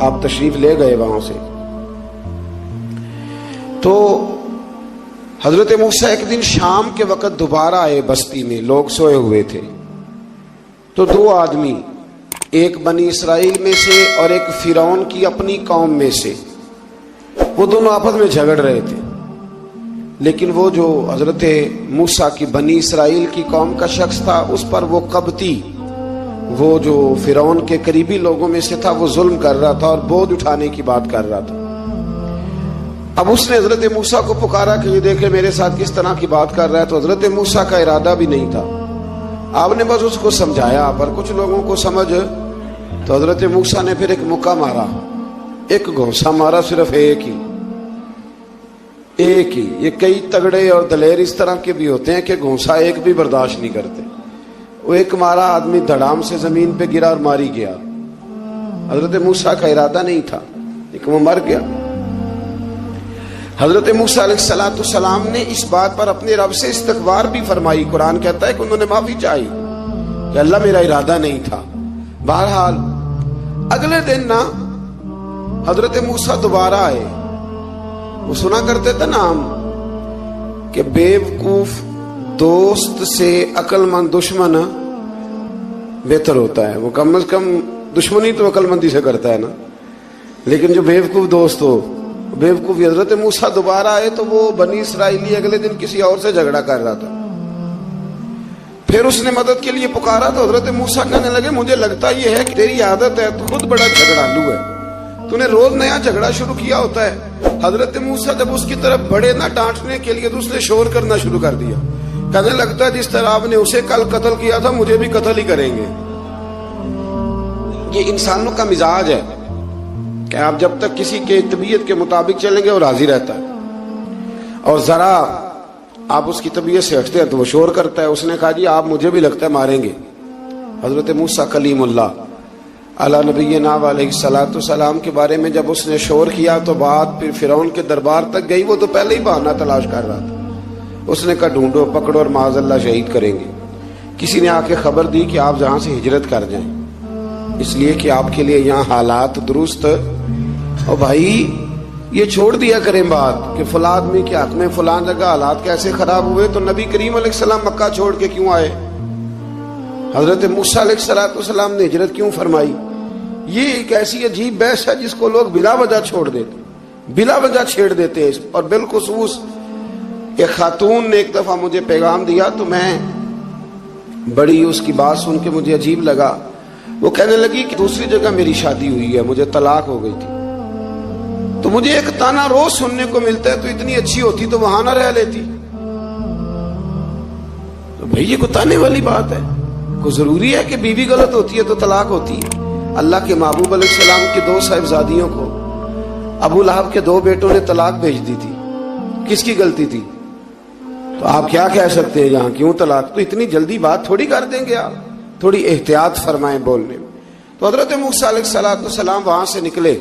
آپ تشریف لے گئے وہاں سے. تو حضرت موسیٰ ایک دن شام کے وقت دوبارہ آئے بستی میں، لوگ سوئے ہوئے تھے. تو دو آدمی، ایک بنی اسرائیل میں سے اور ایک فرعون کی اپنی قوم میں سے، وہ دونوں آپس میں جھگڑ رہے تھے. لیکن وہ جو حضرت موسیٰ کی بنی اسرائیل کی قوم کا شخص تھا، اس پر وہ قبطی، وہ جو فرعون کے قریبی لوگوں میں سے تھا، وہ ظلم کر رہا تھا اور بوجھ اٹھانے کی بات کر رہا تھا. اب اس نے حضرت موسیٰ کو پکارا کہ یہ دیکھے میرے ساتھ کس طرح کی بات کر رہا ہے. تو حضرت موسیٰ کا ارادہ بھی نہیں تھا، آپ نے بس اس کو سمجھایا. پر کچھ لوگوں کو سمجھ، تو حضرت موسیٰ نے پھر ایک مکہ مارا، ایک گھونسا مارا، صرف ایک ہی. یہ کئی تگڑے اور دلیر اس طرح کے بھی ہوتے ہیں کہ گھونسا ایک بھی برداشت نہیں کرتے. وہ ایک مارا، آدمی دھڑام سے زمین پہ گرا اور ماری گیا. حضرت موسیٰ کا ارادہ نہیں تھا لیکن وہ مر گیا. حضرت موسیٰ علیہ السلام نے اس بات پر اپنے رب سے استغفار بھی فرمائی. قرآن کہتا ہے کہ انہوں نے معافی چاہی کہ اللہ میرا ارادہ نہیں تھا. بہرحال اگلے دن نا حضرت موسیٰ دوبارہ آئے. وہ سنا کرتے تھے نا ہم کہ بیوقوف دوست سے عقل مند دشمن بہتر ہوتا ہے. وہ کم از کم دشمنی تو عقل مندی سے کرتا ہے نا، لیکن جو بیوقوف دوست ہو بیوقوفی. حضرت موسیٰ دوبارہ آئے تو وہ بنی اسرائیلی اگلے دن کسی اور سے جھگڑا کر رہا تھا. پھر اس نے مدد کے لیے پکارا تو حضرت موسیٰ کہنے لگے مجھے لگتا یہ ہے کہ تیری عادت ہے، تو خود بڑا جھگڑالو ہے، تو نے روز نیا جھگڑا شروع کیا ہوتا ہے. حضرت موسیٰ جب اس کی طرف بڑھے نہ ڈانٹنے کے لیے تو اس نے شور کرنا شروع کر دیا. کہنے لگتا ہے جس طرح آپ نے اسے کل قتل کیا تھا مجھے بھی قتل ہی کریں گے. یہ انسانوں کا مزاج ہے کہ آپ جب تک کسی کے طبیعت کے مطابق چلیں گے وہ راضی رہتا ہے، اور ذرا آپ اس کی طبیعت سے ہٹتے ہیں تو وہ شور کرتا ہے. اس نے کہا جی آپ مجھے بھی لگتا ہے ماریں گے. حضرت موسیٰ کلیم اللہ علیہ نبینا علیہ السلام کے بارے میں جب اس نے شور کیا تو بات پھر فرعون کے دربار تک گئی. وہ تو پہلے ہی بہانہ تلاش کر رہا تھا. اس نے کہا ڈھونڈو پکڑو اور معاذ اللہ شہید کریں گے. کسی نے آ کے خبر دی کہ آپ جہاں سے ہجرت کر جائیں، اس لیے کہ آپ کے لیے یہاں حالات درست. اور بھائی یہ چھوڑ دیا کریں بات کہ فلاں آدمی کے حق میں فلاں جگہ حالات کیسے خراب ہوئے. تو نبی کریم علیہ السلام مکہ چھوڑ کے کیوں آئے؟ حضرت موسیٰ علیہ السلام نے ہجرت کیوں فرمائی؟ یہ ایک ایسی عجیب بحث ہے جس کو لوگ بلا وجہ چھوڑ دیتے، بلا وجہ چھیڑ دیتے ہیں. اور بالخصوص ایک خاتون نے ایک دفعہ مجھے پیغام دیا تو میں بڑی اس کی بات سن کے مجھے عجیب لگا. وہ کہنے لگی کہ دوسری جگہ میری شادی ہوئی ہے، مجھے طلاق ہو گئی تھی، تو مجھے ایک تانا روز سننے کو ملتا ہے تو اتنی اچھی ہوتی تو وہاں نہ رہ لیتی. تو بھئی یہ کوئی تانے والی بات ہے؟ کوئی ضروری ہے کہ بیوی غلط ہوتی ہے تو طلاق ہوتی ہے؟ اللہ کے محبوب علیہ السلام کی 2 صاحبزادیوں کو ابو لہب کے 2 بیٹوں نے طلاق بھیج دی تھی. کس کی غلطی تھی؟ تو آپ کیا کہہ سکتے ہیں یہاں کیوں طلاق؟ تو اتنی جلدی بات تھوڑی کر دیں گے آپ، تھوڑی احتیاط فرمائیں بولنے میں. تو حضرت موسیٰ علیہ السلام وہاں سے نکلے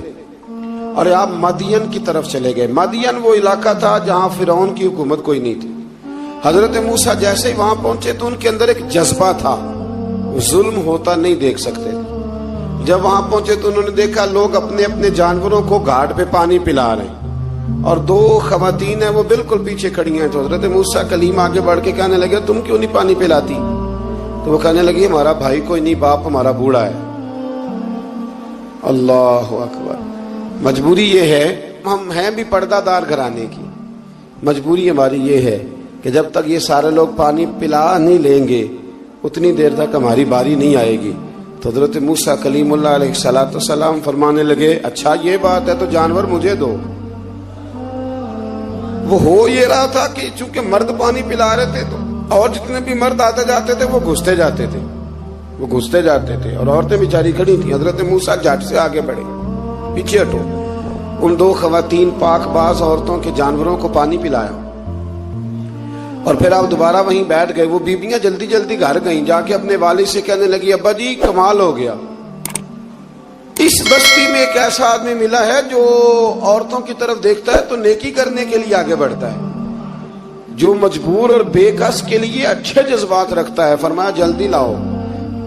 اور آپ مدین کی طرف چلے گئے. مدین وہ علاقہ تھا جہاں فرعون کی حکومت کوئی نہیں تھی. حضرت موسیٰ جیسے ہی وہاں پہنچے تو ان کے اندر ایک جذبہ تھا، ظلم ہوتا نہیں دیکھ سکتے. جب وہاں پہنچے تو انہوں نے دیکھا لوگ اپنے اپنے جانوروں کو گھاٹ پہ پانی پلا رہے ہیں اور 2 خواتین ہیں وہ بالکل پیچھے کھڑی ہیں. تو حضرت موسیٰ کلیم آگے بڑھ کے کہنے لگے تم کیوں نہیں پانی پلاتی؟ تو وہ کہنے لگی ہمارا بھائی کوئی نہیں، باپ ہمارا بوڑھا ہے. اللہ اکبر. مجبوری یہ ہے، ہم ہیں بھی پردہ دار گھرانے کی، مجبوری ہماری یہ ہے کہ جب تک یہ سارے لوگ پانی پلا نہیں لیں گے اتنی دیر تک ہماری باری نہیں آئے گی. تو حضرت موسیٰ کلیم اللہ علیہ السلام فرمانے لگے اچھا یہ بات ہے تو جانور مجھے دو. وہ ہو یہ رہا تھا کہ چونکہ مرد پانی پلا رہے تھے تو اور جتنے بھی مرد آتے جاتے تھے وہ گھستے جاتے تھے اور عورتیں بیچاری کھڑی تھیں. حضرت موسیٰ جھٹ سے آگے بڑھے، پیچھے ہٹو. ان 2 خواتین پاک باز عورتوں کے جانوروں کو پانی پلایا اور پھر آپ دوبارہ وہیں بیٹھ گئے. وہ بیبیاں جلدی جلدی گھر گئیں، جا کے اپنے والد سے کہنے لگی ابا جی کمال ہو گیا، اس بستی میں ایک ایسا آدمی ملا ہے جو عورتوں کی طرف دیکھتا ہے تو نیکی کرنے کے لیے آگے بڑھتا ہے، جو مجبور اور بے کس کے لیے اچھے جذبات رکھتا ہے. فرمایا جلدی لاؤ.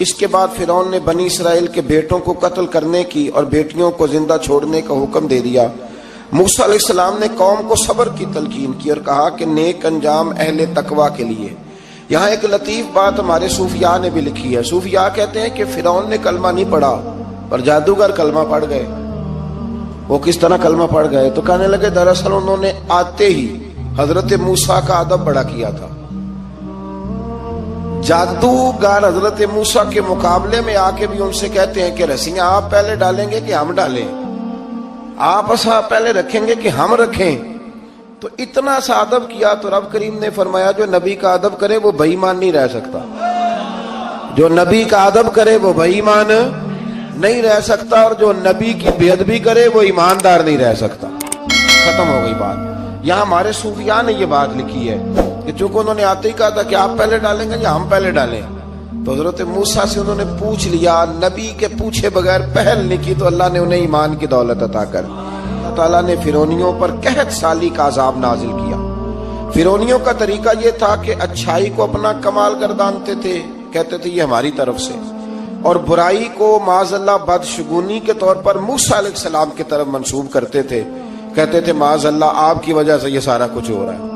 اس کے بعد فرعون نے بنی اسرائیل کے بیٹوں کو قتل کرنے کی اور بیٹیوں کو زندہ چھوڑنے کا حکم دے دیا۔ موسیٰ علیہ السلام نے قوم کو صبر کی تلقین کی اور کہا کہ نیک انجام اہل تقوی کے لیے۔ یہاں ایک لطیف بات ہمارے صوفیاء نے بھی لکھی ہے۔ صوفیاء کہتے ہیں کہ فرعون نے کلمہ نہیں پڑھا پر جادوگر کلمہ پڑھ گئے۔ وہ کس طرح کلمہ پڑھ گئے؟ تو کہنے لگے دراصل انہوں نے آتے ہی حضرت موسیٰ کا ادب بڑا کیا تھا۔ جادوگر حضرت موسیٰ کے مقابلے میں آ کے بھی ان سے کہتے ہیں کہ رسیاں آپ پہلے ڈالیں گے کہ ہم ڈالیں، آپ اصحاب پہلے رکھیں گے کہ ہم رکھیں؟ تو اتنا سا ادب کیا تو رب کریم نے فرمایا جو نبی کا ادب کرے وہ بے ایمان نہیں رہ سکتا، جو نبی کا ادب کرے وہ بے ایمان نہیں رہ سکتا، اور جو نبی کی بے ادبی کرے وہ ایماندار نہیں رہ سکتا۔ ختم ہو گئی بات۔ یہاں ہمارے صوفیاء نے یہ بات لکھی ہے کہ چونکہ انہوں نے آتے ہی کہا تھا کہ آپ پہلے ڈالیں گے یا ہم پہلے ڈالیں، تو حضرت موسیٰ سے انہوں نے پوچھ لیا، نبی کے پوچھے بغیر پہل نہیں کی تو اللہ نے انہیں ایمان کی دولت عطا کر دی۔ اللہ تعالیٰ نے فرعونیوں پر قحط سالی کا عذاب نازل کیا۔ فرعونیوں کا طریقہ یہ تھا کہ اچھائی کو اپنا کمال گردانتے تھے، کہتے تھے یہ ہماری طرف سے، اور برائی کو معاذ اللہ بدشگونی کے طور پر موسیٰ علیہ السلام کی طرف منسوب کرتے تھے، کہتے تھے معاذ اللہ آپ کی وجہ سے یہ سارا کچھ ہو رہا ہے۔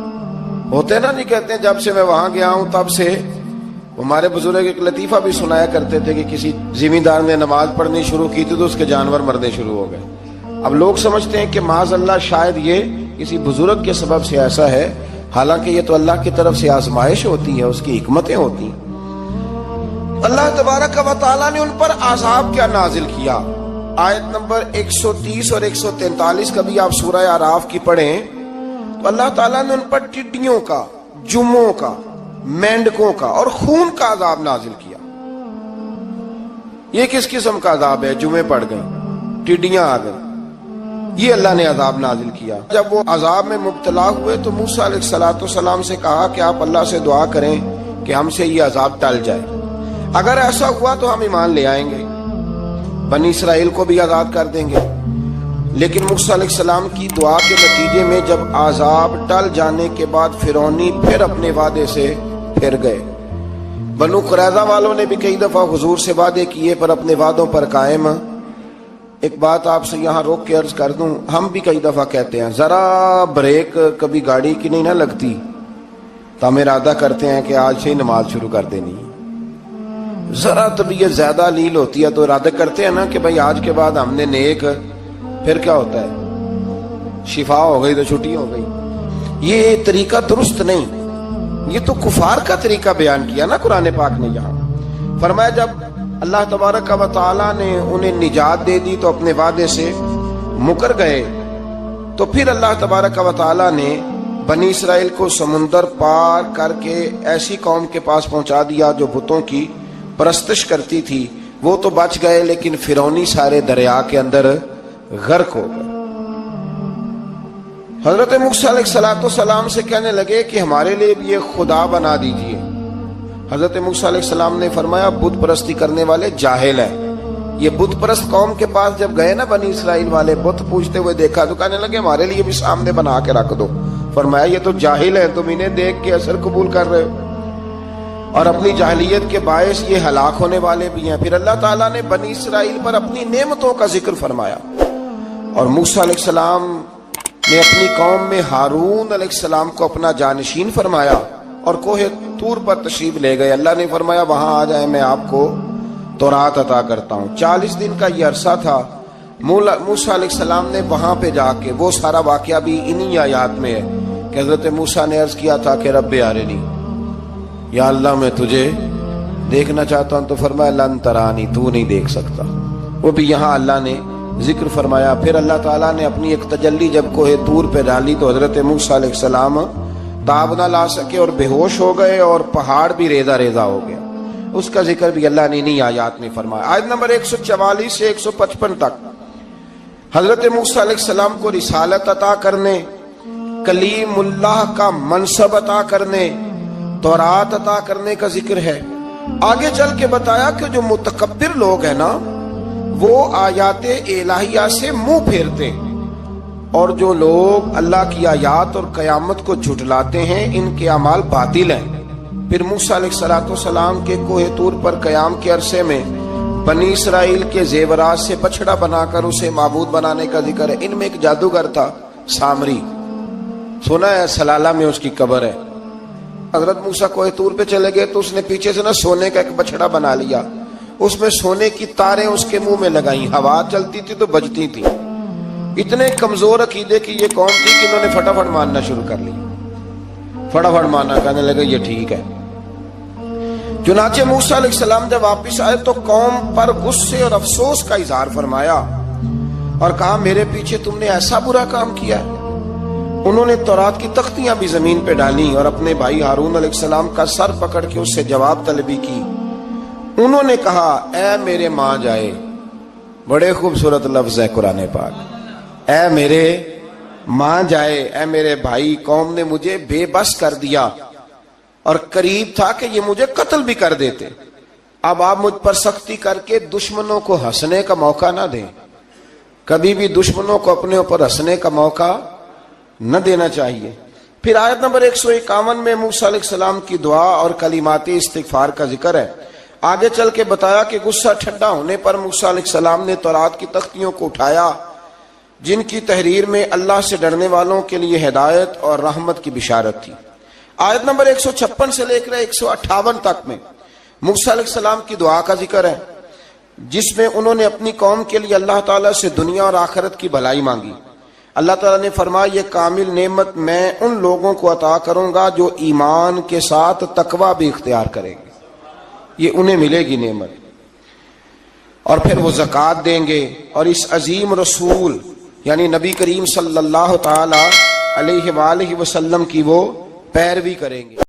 ہوتے نا، نہیں کہتے ہیں جب سے میں وہاں گیا ہوں تب سے۔ ہمارے بزرگ ایک لطیفہ بھی سنایا کرتے تھے کہ کسی زمیندار نے نماز پڑھنی شروع کی تھی تو اس کے جانور مرنے شروع ہو گئے۔ اب لوگ سمجھتے ہیں کہ معاذ اللہ شاید یہ کسی بزرگ کے سبب سے ایسا ہے، حالانکہ یہ تو اللہ کی طرف سے آزمائش ہوتی ہے، اس کی حکمتیں ہوتی ہیں۔ اللہ تبارک و تعالیٰ نے ان پر عذاب کیا نازل کیا؟ آیت نمبر 130 اور 143 کا بھی آپ سورہ اعراف کی پڑھیں تو اللہ تعالیٰ نے ان پر ٹڈیوں کا، جموں کا، مینڈکوں کا اور خون کا عذاب نازل کیا۔ یہ کس قسم کا عذاب ہے؟ جمعے پڑ گئے، ٹڈیاں آ گئی، یہ اللہ نے عذاب نازل کیا۔ جب وہ عذاب میں مبتلا ہوئے تو موسیٰ علیہ السلام سے کہا کہ آپ اللہ سے دعا کریں کہ ہم سے یہ عذاب ٹل جائے، اگر ایسا ہوا تو ہم ایمان لے آئیں گے، بنی اسرائیل کو بھی آزاد کر دیں گے۔ لیکن موسیٰ علیہ السلام کی دعا کے نتیجے میں جب عذاب ٹل جانے کے بعد فرعونی پھر اپنے وعدے سے پھر گئے۔ بنو قریظہ والوں نے بھی کئی دفعہ حضور سے وعدے کیے پر اپنے وعدوں پر قائم۔ ایک بات آپ سے یہاں روک کے عرض کر دوں، ہم بھی کئی دفعہ کہتے ہیں ذرا بریک کبھی گاڑی کی نہیں نہ لگتی تو ہم ارادہ کرتے ہیں کہ آج سے ہی نماز شروع کر دینی ہے۔ ذرا طبیعت زیادہ لیل ہوتی ہے تو ارادہ کرتے ہیں نا کہ بھائی آج کے بعد ہم نے نیک، پھر کیا ہوتا ہے؟ شفا ہو گئی تو چھٹی ہو گئی۔ یہ طریقہ درست نہیں، یہ تو کفار کا طریقہ بیان کیا نا قرآن پاک نے۔ یہاں فرمایا جب اللہ تبارک و تعالیٰ نے انہیں نجات دے دی تو اپنے وعدے سے مکر گئے، تو پھر اللہ تبارک و تعالیٰ نے بنی اسرائیل کو سمندر پار کر کے ایسی قوم کے پاس پہنچا دیا جو بتوں کی پرستش کرتی تھی۔ وہ تو بچ گئے لیکن فرعونی سارے دریا کے اندر غرق ہو گئے۔ حضرت موسیٰ علیہ السلام سے کہنے لگے کہ ہمارے لیے بھی یہ خدا بنا دیجئے۔ حضرت موسیٰ علیہ السلام نے فرمایا بت پرستی کرنے والے جاہل ہیں۔ یہ بت پرست قوم کے پاس جب گئے نا بنی اسرائیل والے، بت پوجتے ہوئے دیکھا تو کہنے لگے ہمارے لیے بھی سامنے بنا کے رکھ دو۔ فرمایا یہ تو جاہل ہیں، تم انہیں دیکھ کے اثر قبول کر رہے ہو اور اپنی جاہلیت کے باعث یہ ہلاک ہونے والے بھی ہیں۔ پھر اللہ تعالیٰ نے بنی اسرائیل پر اپنی نعمتوں کا ذکر فرمایا، اور موسیٰ علیہ السلام نے اپنی قوم میں ہارون علیہ السلام کو اپنا جانشین فرمایا اور کوہ طور پر تشریف لے گئے۔ اللہ نے فرمایا وہاں آ جائیں، میں آپ کو تورات عطا کرتا ہوں۔ 40 دن کا یہ عرصہ تھا۔ موسیٰ علیہ السلام نے وہاں پہ جا کے، وہ سارا واقعہ بھی انہی آیات میں ہے کہ حضرت موسیٰ نے عرض کیا تھا کہ رب ارنی، یا اللہ میں تجھے دیکھنا چاہتا ہوں، تو فرمایا لن ترانی، تو نہیں دیکھ سکتا۔ وہ بھی یہاں اللہ نے ذکر فرمایا۔ پھر اللہ تعالیٰ نے اپنی ایک تجلی جب کوہ طور پہ ڈالی تو حضرت موسیٰ علیہ السلام تاب نہ لا سکے اور بے ہوش ہو گئے، اور پہاڑ بھی ریزہ ریزہ ہو گیا۔ اس کا ذکر بھی اللہ نے انہی آیات میں فرمایا۔ آیت نمبر 144 سے 155 تک حضرت موسیٰ علیہ السلام کو رسالت عطا کرنے، کلیم اللہ کا منصب عطا کرنے، تورات عطا کرنے کا ذکر ہے۔ آگے چل کے بتایا کہ جو متکبر لوگ ہیں نا وہ آیات الہیہ سے منہ پھیرتے ہیں، اور جو لوگ اللہ کی آیات اور قیامت کو جھٹلاتے ہیں ان کے اعمال باطل ہیں۔ پھر موسیٰ علیہ السلام کے کوہ طور پر قیام کے عرصے میں بنی اسرائیل کے زیورات سے بچڑا بنا کر اسے معبود بنانے کا ذکر ہے۔ ان میں ایک جادوگر تھا سامری، سنا ہے سلالہ میں اس کی قبر ہے۔ حضرت موسیٰ کوہ طور پہ چلے گئے تو اس نے پیچھے سے سونے کا ایک بچڑا بنا لیا، اس میں سونے کی تاریں اس کے منہ میں لگائیں، ہوا چلتی تھی تو بجتی تھی۔ اتنے کمزور عقیدے کی یہ قوم تھی کہ انہوں نے فٹافٹ ماننا شروع کر لی، فٹافٹ ماننا، کہنے لگے یہ ٹھیک ہے۔ چنانچہ موسیٰ علیہ السلام جب واپس آئے تو قوم پر غصے اور افسوس کا اظہار فرمایا اور کہا میرے پیچھے تم نے ایسا برا کام کیا ہے۔ انہوں نے تورات کی تختیاں بھی زمین پہ ڈالیں اور اپنے بھائی ہارون علیہ السلام کا سر پکڑ کے اس سے جواب طلبی کی۔ انہوں نے کہا اے میرے ماں جائے، بڑے خوبصورت لفظ ہے قرآن پاک، اے میرے ماں جائے، اے میرے بھائی، قوم نے مجھے بے بس کر دیا اور قریب تھا کہ یہ مجھے قتل بھی کر دیتے۔ اب آپ مجھ پر سختی کر کے دشمنوں کو ہنسنے کا موقع نہ دیں، کبھی بھی دشمنوں کو اپنے اوپر ہنسنے کا موقع نہ دینا چاہیے۔ پھر آیت نمبر 151 میں موسیٰ علیہ السلام کی دعا اور کلمات استغفار کا ذکر ہے۔ آگے چل کے بتایا کہ غصہ ٹھنڈا ہونے پر موسیٰ علیہ السلام نے تورات کی تختیوں کو اٹھایا جن کی تحریر میں اللہ سے ڈرنے والوں کے لیے ہدایت اور رحمت کی بشارت تھی۔ آیت نمبر 156 سے لے کر 158 تک میں موسیٰ علیہ السلام کی دعا کا ذکر ہے، جس میں انہوں نے اپنی قوم کے لیے اللہ تعالیٰ سے دنیا اور آخرت کی بھلائی مانگی۔ اللہ تعالیٰ نے فرمایا یہ کامل نعمت میں ان لوگوں کو عطا کروں گا جو ایمان کے ساتھ تقوی بھی اختیار کریں گے، یہ انہیں ملے گی نعمت، اور پھر وہ زکوٰۃ دیں گے اور اس عظیم رسول یعنی نبی کریم صلی اللہ تعالی علیہ وآلہ وسلم کی وہ پیروی کریں گے۔